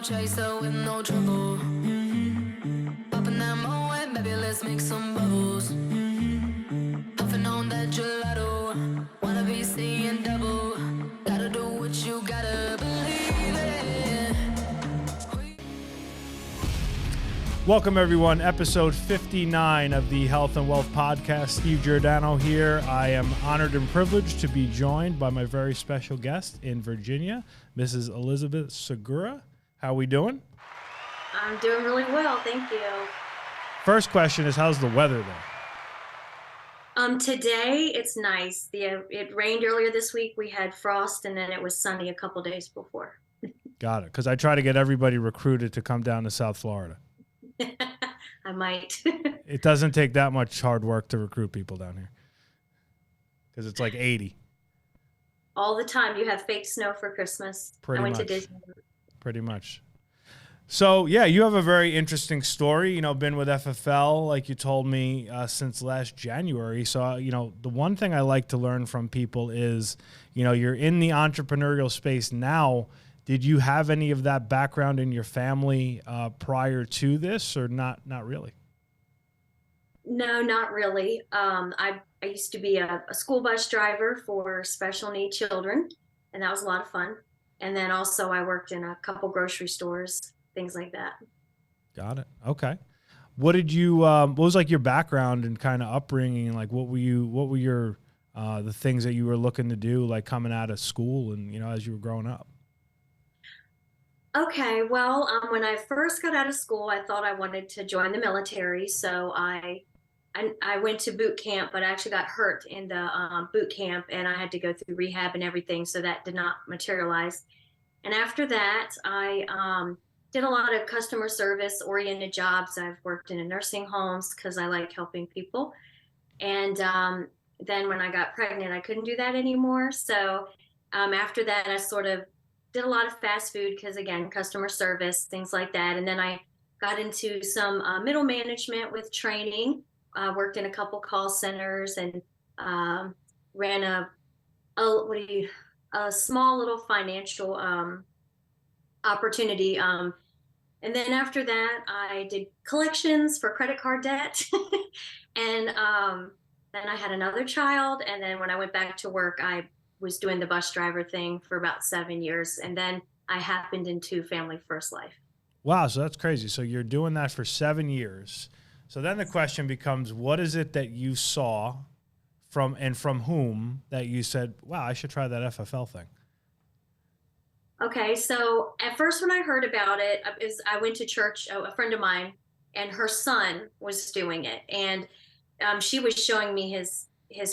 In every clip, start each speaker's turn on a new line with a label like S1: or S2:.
S1: chaser with no trouble. Popping that moe, baby, let's make some bubbles. Puffing on that gelato, wanna be seeing double. Gotta do what you gotta believe it.
S2: Welcome, everyone. Episode 59 of the Health and Wealth Podcast. Steve Giordano here. I am honored and privileged to be joined by my very special guest in Virginia, Mrs. Elizabeth Segura. How are we doing?
S3: I'm doing really well, thank you.
S2: First question is, how's the weather there?
S3: Today it's nice. It rained earlier this week. We had frost, and then it was sunny a couple days before.
S2: Got it. Because I try to get everybody recruited to come down to South Florida.
S3: I might.
S2: It doesn't take that much hard work to recruit people down here because it's like 80.
S3: All the time. You have fake snow for Christmas.
S2: Pretty
S3: I went
S2: much.
S3: to Disney.
S2: Pretty much. So, yeah, you have a very interesting story, been with FFL, like you told me, since last January. So, the one thing I like to learn from people is, you're in the entrepreneurial space now. Did you have any of that background in your family prior to this, or not really?
S3: No, not really. I used to be a school bus driver for special needs children, and that was a lot of fun. And then also I worked in a couple grocery stores, things like that.
S2: Got it. Okay. What was like your background and kind of upbringing? Like what were your the things that you were looking to do, like coming out of school and, as you were growing up?
S3: Okay, well, when I first got out of school, I thought I wanted to join the military. So I went to boot camp, but I actually got hurt in the boot camp, and I had to go through rehab and everything. So that did not materialize. And after that, I did a lot of customer service oriented jobs. I've worked in nursing homes because I like helping people. And then when I got pregnant, I couldn't do that anymore. So after that, I sort of did a lot of fast food because, again, customer service, things like that. And then I got into some middle management with training, worked in a couple call centers, and ran a small little financial opportunity. And then after that, I did collections for credit card debt. And then I had another child. And then when I went back to work, I was doing the bus driver thing for about 7 years. And then I happened into Family First Life.
S2: Wow. So that's crazy. So you're doing that for 7 years. So then the question becomes, what is it that you saw from whom that you said, wow, I should try that FFL thing?
S3: Okay. So at first when I heard about it, I went to church, a friend of mine, and her son was doing it. And she was showing me his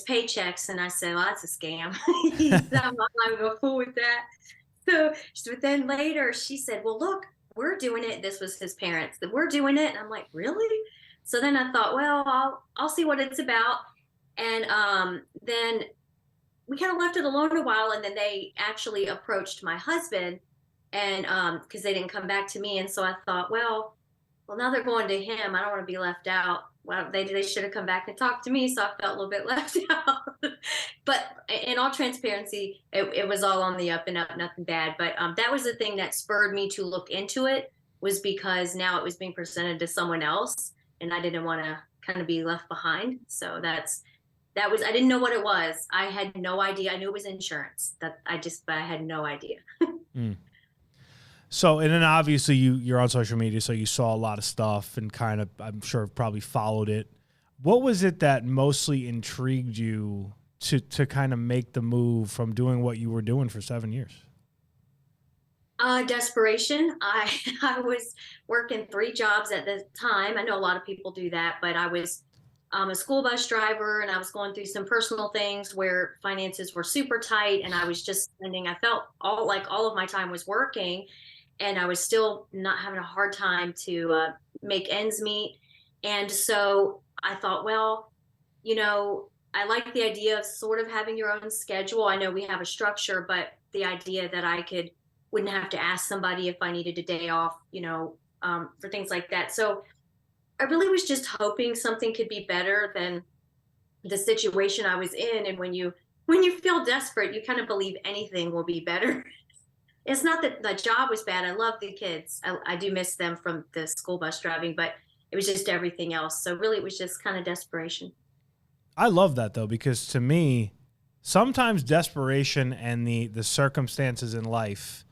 S3: paychecks, and I said, well, that's a scam. I'm not going to go fool with that. But then later she said, well, look, we're doing it. This was his parents, that we're doing it. And I'm like, really? So then I thought, well, I'll see what it's about. And then we kind of left it alone a while. And then they actually approached my husband, and because they didn't come back to me. And so I thought, well, now they're going to him. I don't want to be left out. Well, they should have come back and talked to me, so I felt a little bit left out. But in all transparency, it was all on the up and up, nothing bad. But that was the thing that spurred me to look into it, was because now it was being presented to someone else, and I didn't want to kind of be left behind. So I didn't know what it was. I had no idea. I knew it was insurance. But I had no idea.
S2: So, and then obviously you're on social media, so you saw a lot of stuff and kind of, I'm sure, probably followed it. What was it that mostly intrigued you to kind of make the move from doing what you were doing for 7 years?
S3: Desperation. I was working 3 jobs at the time. I know a lot of people do that, but I was a school bus driver, and I was going through some personal things where finances were super tight, and I was just spending, I felt all of my time was working. And I was still not having a hard time to make ends meet. And so I thought, well, I like the idea of sort of having your own schedule. I know we have a structure, but the idea that I wouldn't have to ask somebody if I needed a day off, for things like that. So I really was just hoping something could be better than the situation I was in. And when you feel desperate, you kind of believe anything will be better. It's not that the job was bad. I love the kids. I do miss them from the school bus driving, but it was just everything else. So really, it was just kind of desperation.
S2: I love that though, because to me, sometimes desperation and the circumstances in life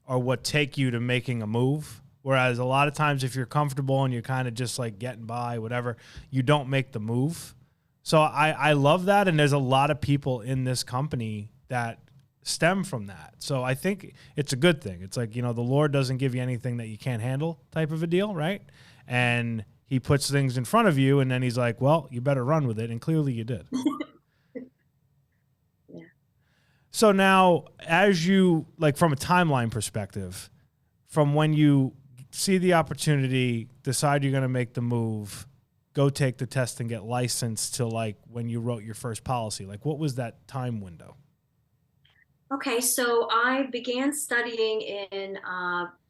S2: are what take you to making a move. Whereas a lot of times, if you're comfortable and you're kind of just like getting by, whatever, you don't make the move. So I love that. And there's a lot of people in this company that stem from that. So I think it's a good thing. It's like, the Lord doesn't give you anything that you can't handle type of a deal, right? And he puts things in front of you and then he's like, well, you better run with it. And clearly you did.
S3: Yeah.
S2: So now, as you, like, from a timeline perspective, from when you see the opportunity, decide you're going to make the move, go take the test and get licensed, to like when you wrote your first policy, like what was that time window?
S3: Okay, so I began studying in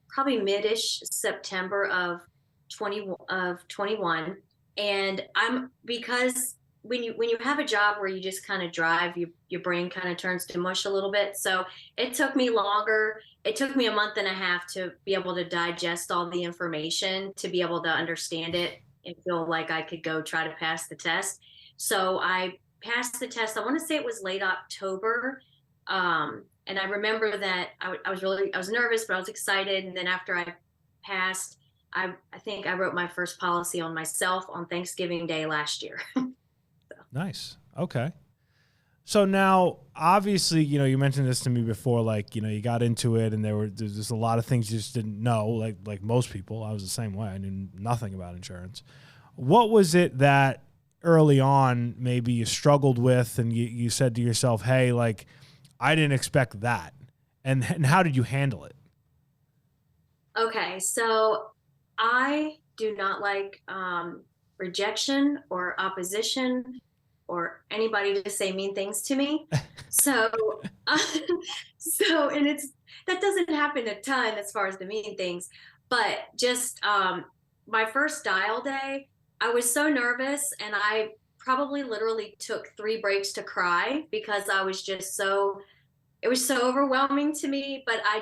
S3: probably mid-ish September of 21, and I'm because when you have a job where you just kind of drive, your brain kind of turns to mush a little bit. So it took me longer. It took me a month and a half to be able to digest all the information, to be able to understand it and feel like I could go try to pass the test. So I passed the test. I want to say it was late October, and I remember that I was nervous, but I was excited. And then after I passed, I think I wrote my first policy on myself on Thanksgiving Day last year.
S2: Nice. Okay. So now, obviously, you mentioned this to me before, like, you got into it and there's just a lot of things you just didn't know, like most people. I was the same way. I knew nothing about insurance. What was it that early on maybe you struggled with and you said to yourself, hey, like, I didn't expect that. And how did you handle it?
S3: Okay, so I do not like rejection or opposition or anybody to say mean things to me. So, uh, and that doesn't happen a ton as far as the mean things, but just my first dial day, I was so nervous, and I probably literally took 3 breaks to cry because I was just so, it was so overwhelming to me. But I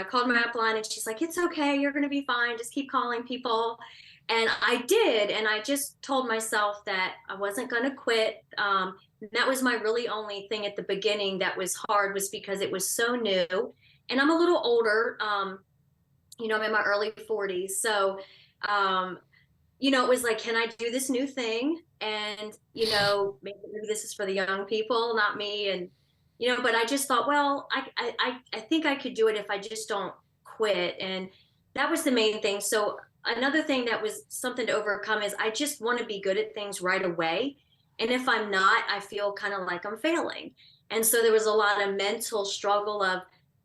S3: called my upline and she's like, it's okay. You're going to be fine. Just keep calling people. And I did. And I just told myself that I wasn't going to quit. That was my really only thing at the beginning that was hard, was because it was so new. And I'm a little older. I'm in my early 40s. So, it was like, can I do this new thing? And, maybe this is for the young people, not me. And, but I just thought, well, I think I could do it if I just don't quit. And that was the main thing. So another thing that was something to overcome is I just want to be good at things right away. And if I'm not, I feel kind of like I'm failing. And so there was a lot of mental struggle of,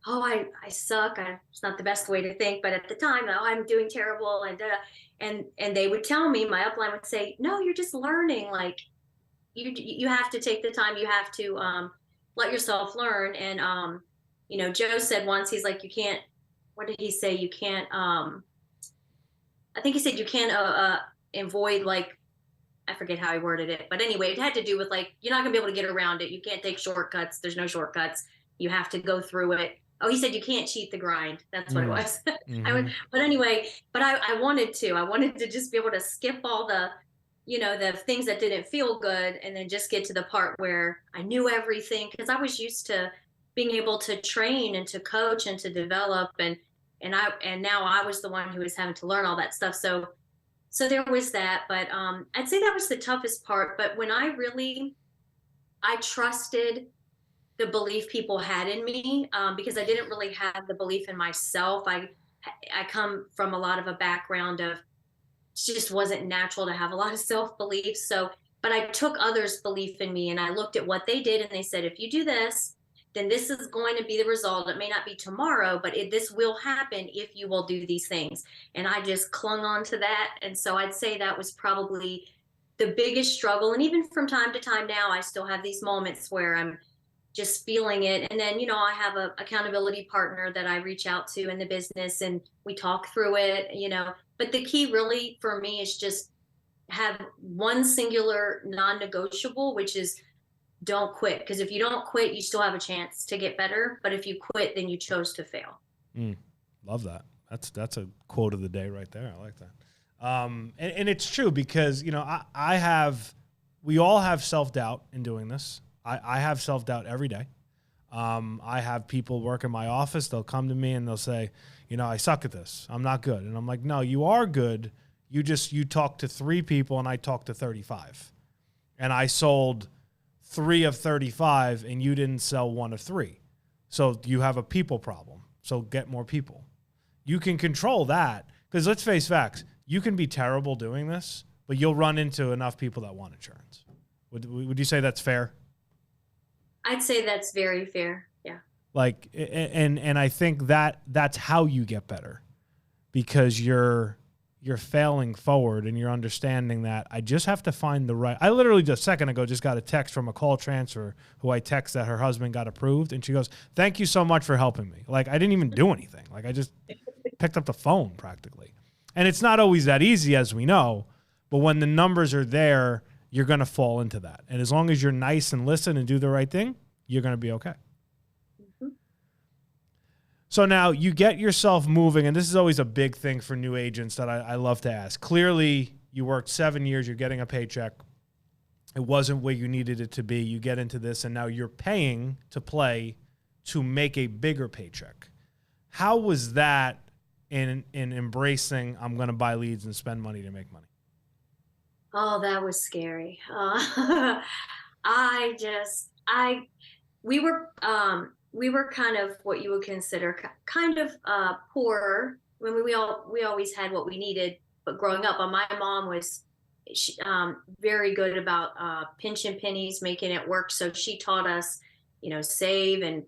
S3: oh, I suck. It's not the best way to think, but at the time, oh, I'm doing terrible. And they would tell me, my upline would say, no, you're just learning. Like, you have to take the time. You have to let yourself learn. And Joe said once, he's like, you can't. What did he say? You can't. I think he said you can't avoid, like, I forget how he worded it, but anyway, it had to do with, like, you're not gonna be able to get around it. You can't take shortcuts. There's no shortcuts. You have to go through it. Oh, he said you can't cheat the grind. That's what it was.
S2: Mm-hmm.
S3: But anyway, but I wanted to. I wanted to just be able to skip all the things that didn't feel good, and then just get to the part where I knew everything, because I was used to being able to train and to coach and to develop, and now I was the one who was having to learn all that stuff. So there was that, but I'd say that was the toughest part. But when I trusted the belief people had in me, because I didn't really have the belief in myself. I come from a lot of a background of, it just wasn't natural to have a lot of self-belief. So, but I took others' belief in me and I looked at what they did, and they said, if you do this, then this is going to be the result. It may not be tomorrow, but this will happen if you will do these things. And I just clung on to that. And so I'd say that was probably the biggest struggle. And even from time to time now, I still have these moments where I'm just feeling it. And then, I have a accountability partner that I reach out to in the business, and we talk through it. But the key really for me is just have one singular non-negotiable, which is don't quit. Because if you don't quit, you still have a chance to get better. But if you quit, then you chose to fail.
S2: Mm, love that. That's a quote of the day right there. I like that. And it's true because, you know, we all have self-doubt in doing this. I have self-doubt every day. I have people work in my office. They'll come to me and they'll say, you know, I suck at this. I'm not good. And I'm like, no, you are good. You talk to 3 people and I talked to 35. And I sold 3 of 35 and you didn't sell 1 of 3. So you have a people problem. So get more people. You can control that because let's face facts. You can be terrible doing this, but you'll run into enough people that want insurance. Would you say that's fair?
S3: I'd say that's very fair. Yeah.
S2: Like, and I think that's how you get better because you're failing forward and you're understanding that I just have to find the right. I literally just a second ago just got a text from a call transfer who I text that her husband got approved. And she goes, thank you so much for helping me. Like, I didn't even do anything. Like, I just picked up the phone practically. And it's not always that easy, as we know, but when the numbers are there, you're going to fall into that. And as long as you're nice and listen and do the right thing, you're going to be okay.
S3: Mm-hmm.
S2: So now you get yourself moving, and this is always a big thing for new agents that I love to ask. Clearly, you worked 7 years, you're getting a paycheck. It wasn't where you needed it to be. You get into this, and now you're paying to play to make a bigger paycheck. How was that in embracing, I'm going to buy leads and spend money to make money?
S3: Oh, that was scary. I just, I, we were kind of what you would consider kind of poor. When we always had what we needed, but growing up, my mom was very good about pinching pennies, making it work. So she taught us, save and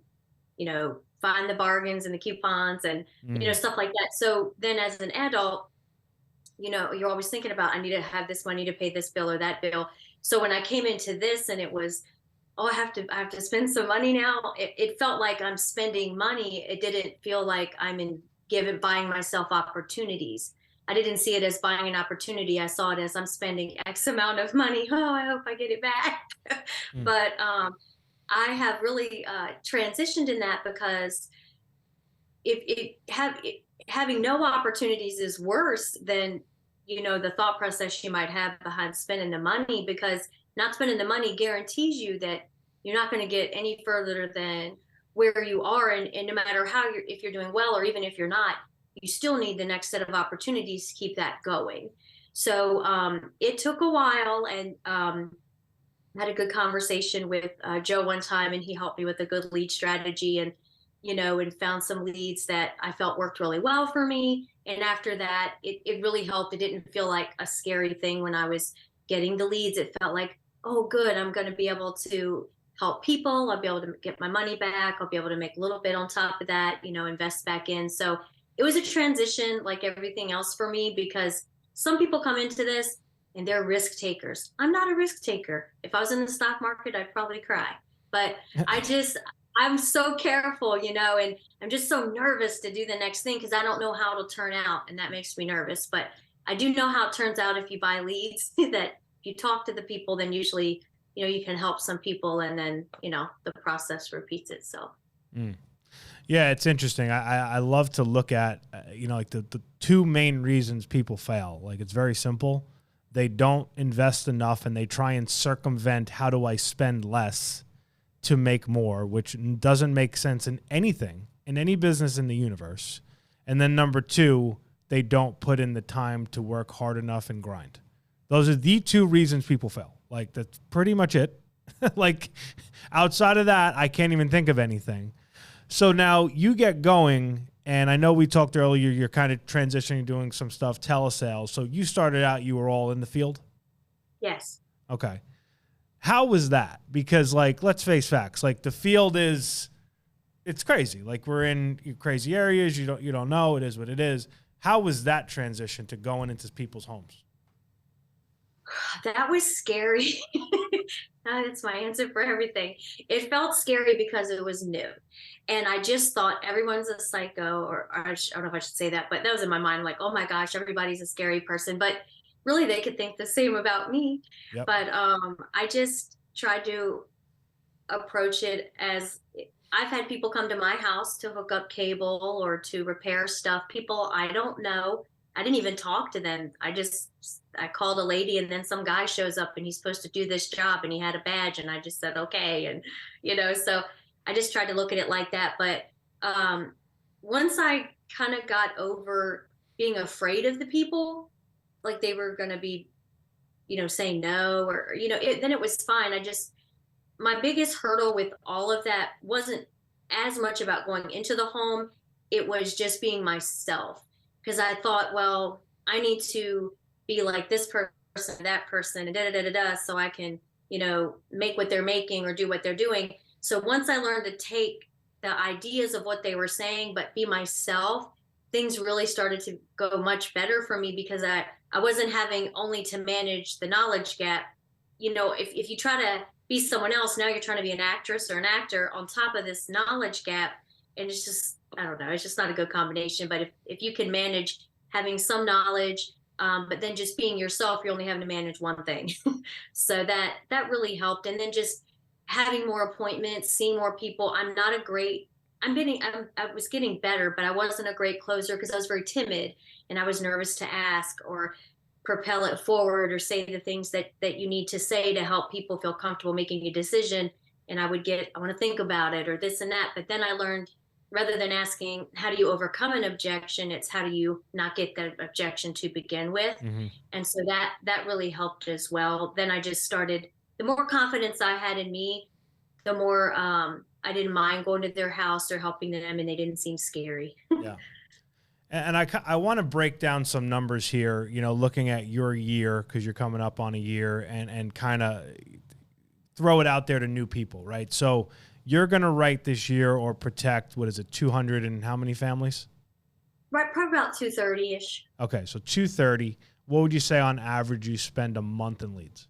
S3: find the bargains and the coupons and stuff like that. So then, as an adult, you're always thinking about, I need to have this money to pay this bill or that bill. So when I came into this and it was, oh, I have to spend some money now. It felt like I'm spending money. It didn't feel like buying myself opportunities. I didn't see it as buying an opportunity. I saw it as I'm spending X amount of money. Oh, I hope I get it back. But I have really transitioned in that because having no opportunities is worse than the thought process you might have behind spending the money, because not spending the money guarantees you that you're not going to get any further than where you are, and no matter if you're doing well or even if you're not, you still need the next set of opportunities to keep that going. So it took a while, and had a good conversation with Joe one time, and he helped me with a good lead strategy, and and found some leads that I felt worked really well for me. And after that, it really helped. It didn't feel like a scary thing when I was getting the leads. It felt like, oh, good, I'm going to be able to help people. I'll be able to get my money back. I'll be able to make a little bit on top of that, invest back in. So it was a transition like everything else for me, because some people come into this and they're risk takers. I'm not a risk taker. If I was in the stock market, I'd probably cry. But I'm so careful, and I'm just so nervous to do the next thing because I don't know how it'll turn out. And that makes me nervous. But I do know how it turns out if you buy leads, that if you talk to the people, then usually, you can help some people, and then, the process repeats itself.
S2: Yeah, it's interesting. I love to look at, like the 2 main reasons people fail. Like, it's very simple. They don't invest enough and they try and circumvent, how do I spend less to make more, which doesn't make sense in anything, in any business in the universe. And then number 2, they don't put in the time to work hard enough and grind. Those are the 2 reasons people fail. Like, that's pretty much it. Like, outside of that, I can't even think of anything. So now you get going, and I know we talked earlier, you're kind of transitioning, doing some stuff, telesales. So you started out, you were all in the field?
S3: Yes.
S2: Okay. How was that? Because, like, let's face facts. Like, the field it's crazy. Like, we're in crazy areas. You don't know. It is what it is. How was that transition to going into people's homes?
S3: That was scary. That's my answer for everything. It felt scary because it was new. And I just thought everyone's a psycho, or I don't know if I should say that, but that was in my mind, like, oh my gosh, everybody's a scary person. But really, they could think the same about me.
S2: Yep.
S3: But I just tried to approach it as I've had people come to my house to hook up cable or to repair stuff. People I don't know. I didn't even talk to them. I called a lady and then some guy shows up and he's supposed to do this job and he had a badge and I just said okay and so I just tried to look at it like that. But um, once I kind of got over being afraid of the people, like they were going to be saying no or then it was fine. My biggest hurdle with all of that wasn't as much about going into the home. It was just being myself. Because I thought, well, I need to be like this person, that person, and da da da da da, so I can, make what they're making or do what they're doing. So once I learned to take the ideas of what they were saying, but be myself, things really started to go much better for me because I wasn't having only to manage the knowledge gap. If you try to be someone else, now you're trying to be an actress or an actor on top of this knowledge gap. And it's just, I don't know, it's just not a good combination. But if you can manage having some knowledge, but then just being yourself, you're only having to manage one thing. So that really helped. And then just having more appointments, seeing more people. I was getting better, but I wasn't a great closer because I was very timid and I was nervous to ask or propel it forward or say the things that you need to say to help people feel comfortable making a decision. And I want to think about it or this and that. But then I learned rather than asking, how do you overcome an objection? It's how do you not get that objection to begin with?
S2: Mm-hmm.
S3: And so that really helped as well. Then I just started, the more confidence I had in me, the more I didn't mind going to their house or helping them, and they didn't seem scary.
S2: Yeah. And I want to break down some numbers here, looking at your year, because you're coming up on a year, and kind of throw it out there to new people, right? So you're going to write this year or protect, 200 and how many families?
S3: Right, probably about 230-ish.
S2: Okay, so 230. What would you say on average you spend a month in leads?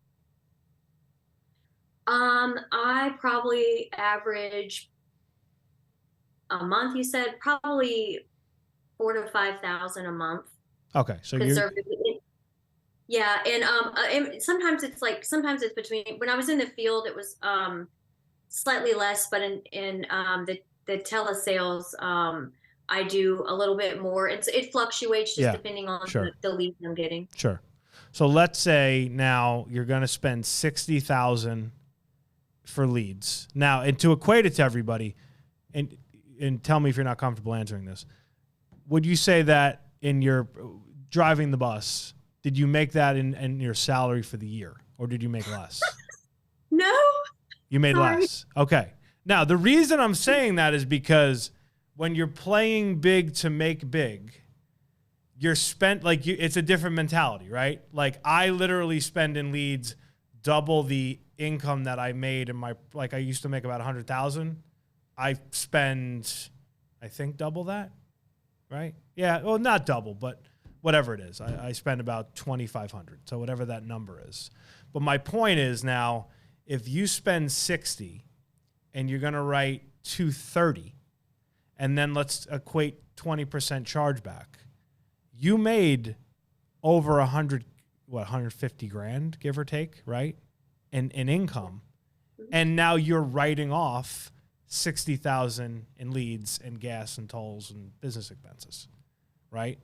S3: I probably average a month, you said, probably 4,000 to 5,000 a month.
S2: Okay, so
S3: yeah, and sometimes it's between. When I was in the field, it was slightly less, but in the telesales, I do a little bit more. It fluctuates just depending on the leads I'm getting.
S2: Sure. So let's say now you're going to spend 60,000 for leads. Now, and to equate it to everybody, and tell me if you're not comfortable answering this, would you say that in your driving the bus, did you make that in your salary for the year, or did you make less?
S3: No.
S2: You made less. Okay. Now, the reason I'm saying that is because when you're playing big to make big, you're spent it's a different mentality, right? Like I literally spend in leads double the income that I made in my, I used to make about 100,000. I spend, I think double that, right? Yeah. Well, not double, but whatever it is. I spend about 2,500. So whatever that number is. But my point is now, if you spend 60 and you're going to write 230, and then let's equate 20% chargeback, you made over 150 grand, give or take, right? In income. And now you're writing off 60,000 in leads and gas and tolls and business expenses, right?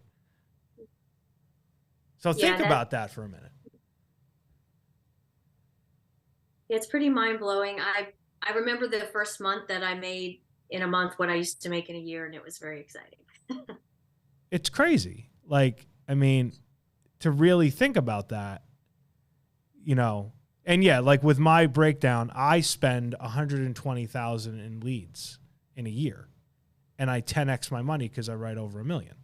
S2: So think about that for a minute.
S3: It's pretty mind-blowing. I remember the first month that I made in a month what I used to make in a year, and it was very exciting.
S2: It's crazy. To really think about that, and yeah, with my breakdown, I spend 120,000 in leads in a year, and I 10x my money because I write over $1 million.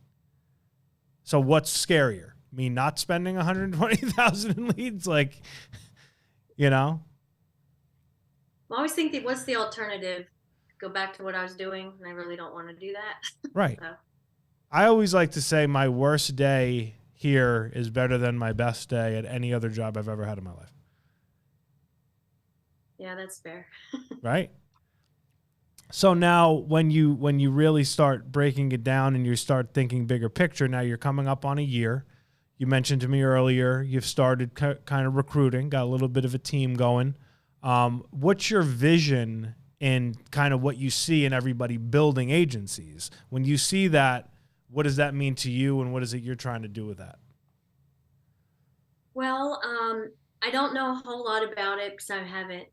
S2: So what's scarier? Me not spending 120,000 in leads?
S3: I always think that what's the alternative? Go back to what I was doing, and I really don't want to do that.
S2: Right.
S3: So.
S2: I always like to say my worst day here is better than my best day at any other job I've ever had in my life.
S3: Yeah, that's fair.
S2: Right? So now when you really start breaking it down and you start thinking bigger picture, now you're coming up on a year. You mentioned to me earlier, you've started kind of recruiting, got a little bit of a team going. What's your vision in kind of what you see in everybody building agencies? When you see that, what does that mean to you, and what is it you're trying to do with that?
S3: Well, I don't know a whole lot about it because I haven't.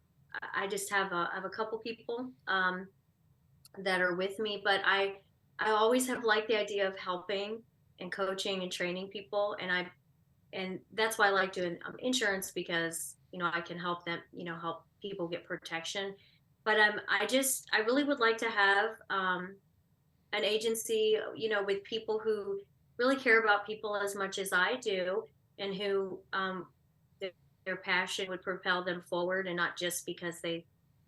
S3: I just have a couple people that are with me, but I always have liked the idea of helping and coaching and training people, and that's why I like doing insurance because I can help them, help people get protection. But I really would like to have an agency, with people who really care about people as much as I do, and who their, their passion would propel them forward, and not just because they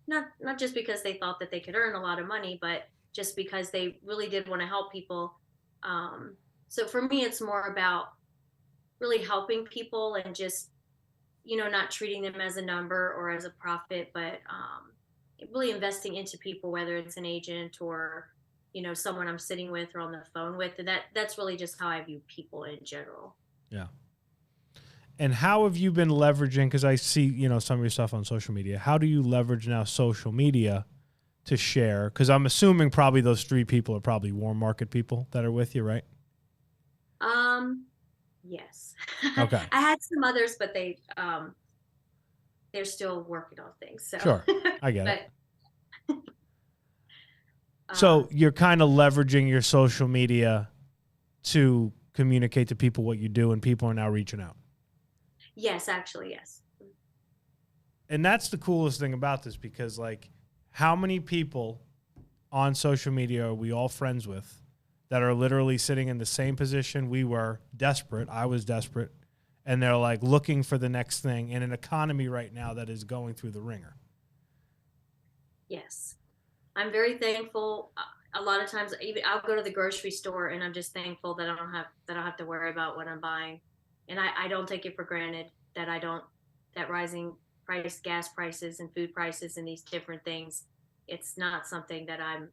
S3: thought that they could earn a lot of money, but just because they really did want to help people. So for me, it's more about really helping people and just not treating them as a number or as a profit, but really investing into people, whether it's an agent or someone I'm sitting with or on the phone with. And that's really just how I view people in general.
S2: Yeah. And how have you been leveraging, because I see, some of your stuff on social media. How do you leverage now social media to share? Because I'm assuming probably those three people are probably warm market people that are with you, right?
S3: Yes.
S2: Okay.
S3: I had some others, but they're still working on things. So,
S2: Sure. I get it.
S3: but
S2: So you're kind of leveraging your social media to communicate to people what you do, and people are now reaching out.
S3: yes, actually, yes.
S2: And that's the coolest thing about this, because like, how many people on social media are we all friends with that are literally sitting in the same position we were, desperate? I was desperate. And they're like looking for the next thing in an economy right now that is going through the ringer.
S3: Yes. I'm very thankful. A lot of times, even I'll go to the grocery store, and I'm just thankful that I don't have to worry about what I'm buying, and I don't take it for granted that I don't that rising gas prices and food prices and these different things. It's not something that I'm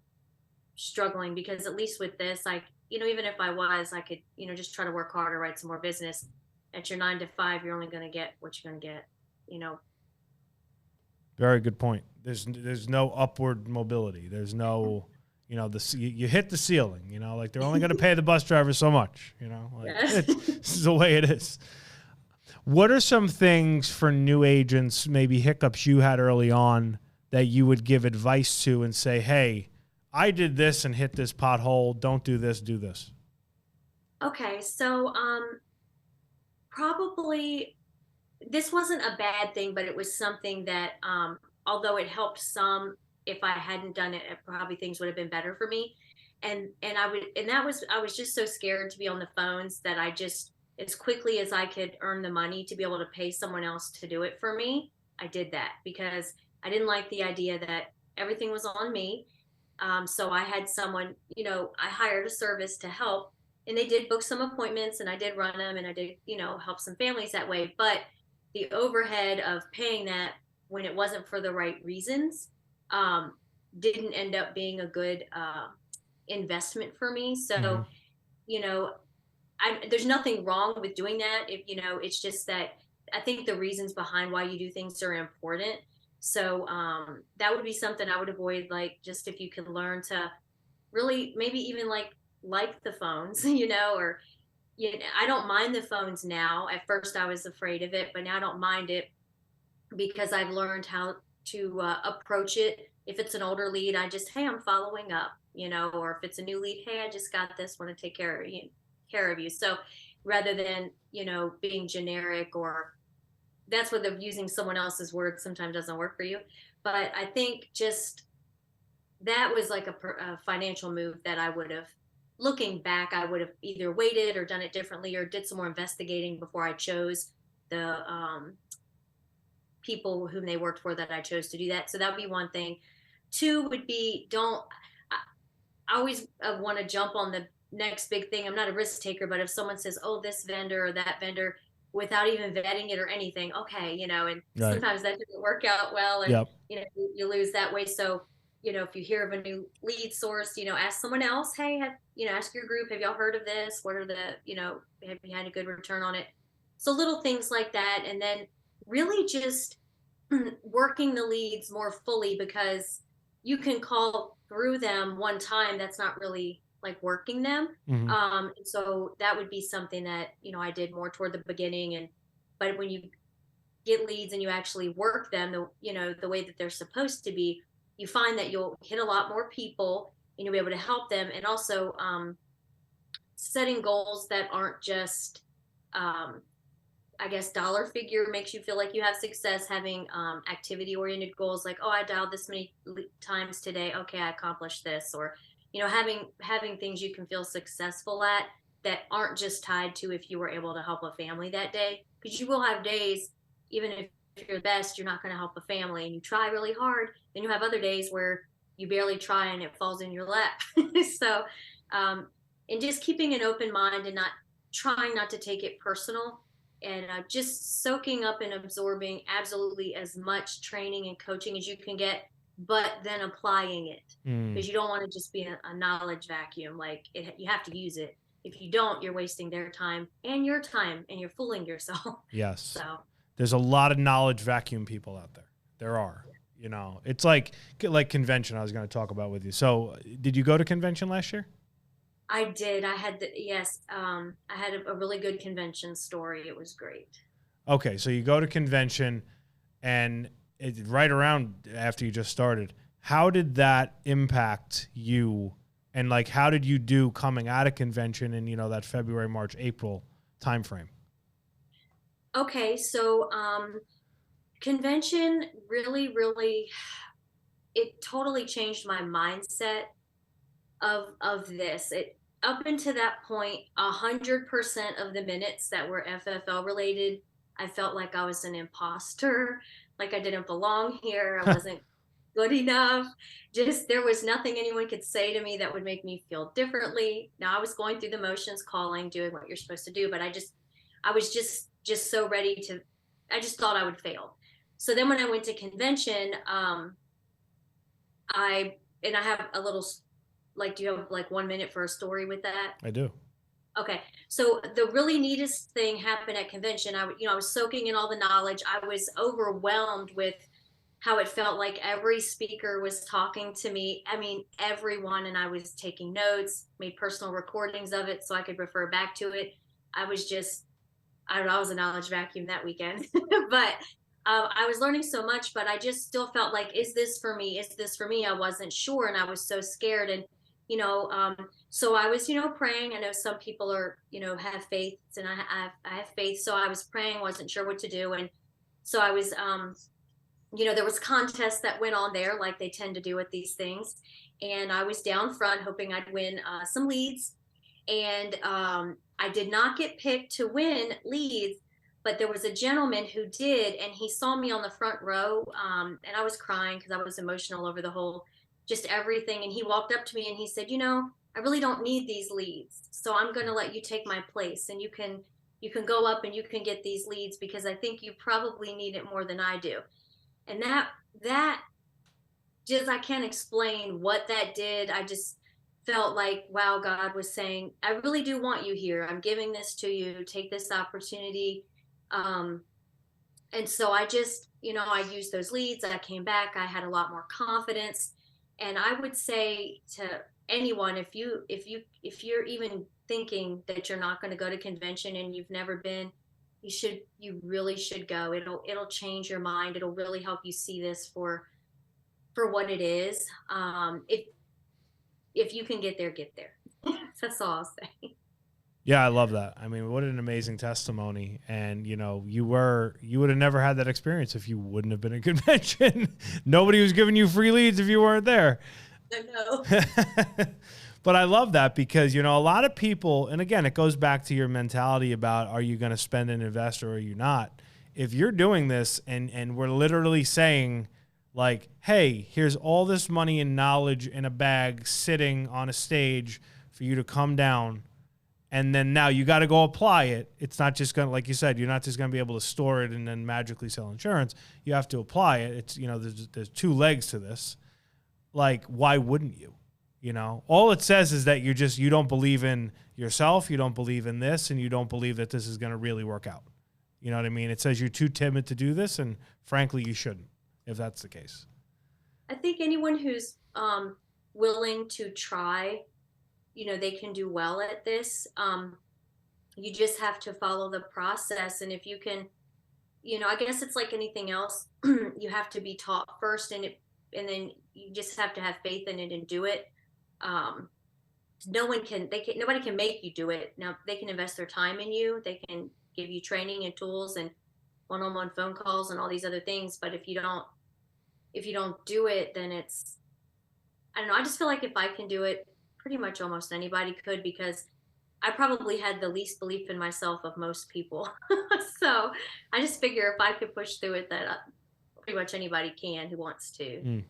S3: struggling, because at least with this, even if I could just try to work harder, write some more business. At your 9 to 5, you're only going to get what you're going to get. You know.
S2: Very good point. There's no upward mobility. There's no, you hit the ceiling. Like they're only going to pay the bus driver so much. Like this is the way it is. What are some things for new agents, maybe hiccups you had early on, that you would give advice to and say, hey, I did this and hit this pothole. Don't do this. Do this.
S3: Okay, so probably this wasn't a bad thing, but it was something that, although it helped some, if I hadn't done it, probably things would have been better for me. I was just so scared to be on the phones that I just, as quickly as I could earn the money to be able to pay someone else to do it for me, I did that because I didn't like the idea that everything was on me. So I had someone, I hired a service to help, and they did book some appointments, and I did run them, and I did, help some families that way. But the overhead of paying that when it wasn't for the right reasons, um, didn't end up being a good investment for me.
S2: Mm-hmm.
S3: So, you know, there's nothing wrong with doing that. If it's just that I think the reasons behind why you do things are important. So that would be something I would avoid. Like, just if you can learn to really maybe even like the phones, or I don't mind the phones now. At first, I was afraid of it, but now I don't mind it because I've learned how to approach it. If it's an older lead, I just, hey, I'm following up, or if it's a new lead, hey, I just got this, want to take care of you. So rather than being generic, or that's what the using someone else's words sometimes doesn't work for you. But I think just that was like a financial move that I would have, looking back, I would have either waited or done it differently or did some more investigating before I chose the people whom they worked for that I chose to do that. So that would be one thing. Two would be, don't, I always want to jump on the next big thing. I'm not a risk taker, but if someone says, oh, this vendor or that vendor, without even vetting it or anything, okay, and
S2: Right.
S3: sometimes that doesn't work out well, and
S2: Yep.
S3: you lose that way. So if you hear of a new lead source, ask someone else, hey, ask your group, have y'all heard of this? What are the, have you had a good return on it? So little things like that. And then really just working the leads more fully, because you can call through them one time. That's not really like working them.
S2: Hmm.
S3: So that would be something that, I did more toward the beginning. But when you get leads and you actually work them the way that they're supposed to be, you find that you'll hit a lot more people and you'll be able to help them. And also, setting goals that aren't just, um, I guess, dollar figure makes you feel like you have success. Having activity oriented goals, like, oh, I dialed this many times today, okay, I accomplished this. Or having things you can feel successful at, that aren't just tied to if you were able to help a family that day. Because you will have days, even if you're the best, you're not going to help a family and you try really hard. Then you have other days where you barely try and it falls in your lap. So, um, and just keeping an open mind and not trying not to take it personal, and just soaking up and absorbing absolutely as much training and coaching as you can get, but then applying it,
S2: Mm.
S3: because you don't want to just be a knowledge vacuum. Like, you have to use it. If you don't, you're wasting their time and your time, and you're fooling yourself.
S2: Yes.
S3: So
S2: There's a lot of knowledge vacuum people out there. There are. It's like convention I was going to talk about with you. So did you go to convention last year?
S3: I did. I had yes. I had a really good convention story. It was great.
S2: Okay. So you go to convention and right around after you just started, how did that impact you? And like, how did you do coming out of convention in, that February, March, April timeframe?
S3: Okay, so convention really, really, it totally changed my mindset of this. It Up until that point, 100% of the minutes that were FFL related, I felt like I was an imposter, like I didn't belong here, I wasn't good enough. Just, there was nothing anyone could say to me that would make me feel differently. Now, I was going through the motions, calling, doing what you're supposed to do, but I was just so ready to. I just thought I would fail. So then when I went to convention, I have a little, like, do you have like 1 minute for a story with that?
S2: I do.
S3: Okay. So the really neatest thing happened at convention. I was soaking in all the knowledge. I was overwhelmed with how it felt like every speaker was talking to me. I mean, everyone. And I was taking notes, made personal recordings of it so I could refer back to it. I was just, I don't know, I was a knowledge vacuum that weekend. But I was learning so much, but I just still felt like, is this for me? Is this for me? I wasn't sure. And I was so scared. And, so I was, praying. I know some people have faith, and I have faith. So I was praying, wasn't sure what to do. And so I was, there was contests that went on there, like they tend to do at these things. And I was down front hoping I'd win some leads. And I did not get picked to win leads, but there was a gentleman who did, and he saw me on the front row, and I was crying because I was emotional over the whole, just everything. And he walked up to me and he said, I really don't need these leads, so I'm going to let you take my place, and you can go up and you can get these leads, because I think you probably need it more than I do. And that just, I can't explain what that did. I just felt like, wow, God was saying, I really do want you here. I'm giving this to you. Take this opportunity. Um, and so I just, I used those leads. I came back. I had a lot more confidence. And I would say to anyone, if you're even thinking that you're not going to go to convention and you've never been, you really should go. It'll change your mind. It'll really help you see this for what it is. If you can get there, get there. That's all I'll say.
S2: Yeah, I love that. I mean, what an amazing testimony. And, you would have never had that experience if you wouldn't have been at convention. Nobody was giving you free leads if you weren't there.
S3: I know.
S2: But I love that because, a lot of people, and again, it goes back to your mentality about, are you going to spend and invest or are you not? If you're doing this and we're literally saying, like, hey, here's all this money and knowledge in a bag sitting on a stage for you to come down, and then now you got to go apply it. It's not just going to, like you said, you're not just going to be able to store it and then magically sell insurance. You have to apply it. It's, there's two legs to this. Like, why wouldn't you? All it says is that you don't believe in yourself, you don't believe in this, and you don't believe that this is going to really work out. You know what I mean? It says you're too timid to do this, and frankly, you shouldn't, if that's the case.
S3: I think anyone who's willing to try, they can do well at this. You just have to follow the process. And if you can, I guess it's like anything else. You have to be taught first, and then you just have to have faith in it and do it. Um, nobody can make you do it. Now they can invest their time in you. They can give you training and tools and one-on-one phone calls and all these other things. But if you don't do it, then I don't know. I just feel like if I can do it, pretty much almost anybody could, because I probably had the least belief in myself of most people. So I just figure if I could push through it, that pretty much anybody can who wants to.
S2: Mm.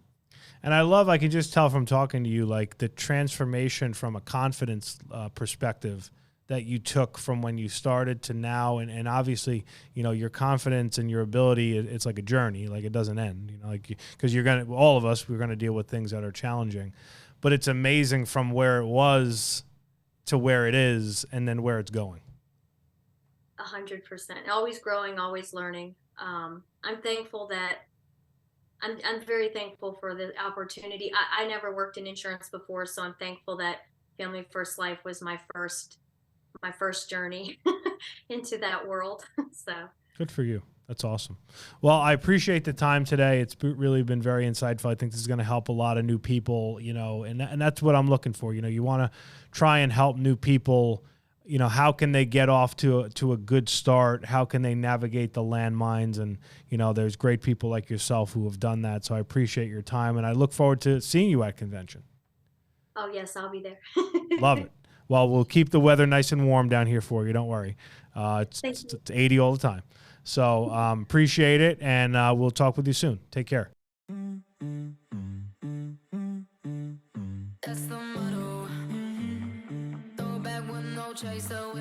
S2: And I can just tell from talking to you, like the transformation from a confidence perspective that you took from when you started to now. And obviously, your confidence and your ability, it's like a journey, like it doesn't end, because all of us, we're going to deal with things that are challenging, but it's amazing from where it was to where it is and then where it's going.
S3: 100%. Always growing, always learning. I'm thankful that I'm very thankful for the opportunity. I never worked in insurance before, so I'm thankful that Family First Life was my first journey into that world. So
S2: Good for you. That's awesome. Well, I appreciate the time today. It's really been very insightful. I think this is going to help a lot of new people, and that's what I'm looking for. You want to try and help new people. How can they get off to a good start? How can they navigate the landmines? And, there's great people like yourself who have done that. So I appreciate your time, and I look forward to seeing you at convention.
S3: Oh, yes, I'll be there.
S2: Love it. Well, we'll keep the weather nice and warm down here for you. Don't worry. It's 80 all the time. So appreciate it, and we'll talk with you soon. Take care.
S1: That's the motto. Throw back with no chaser.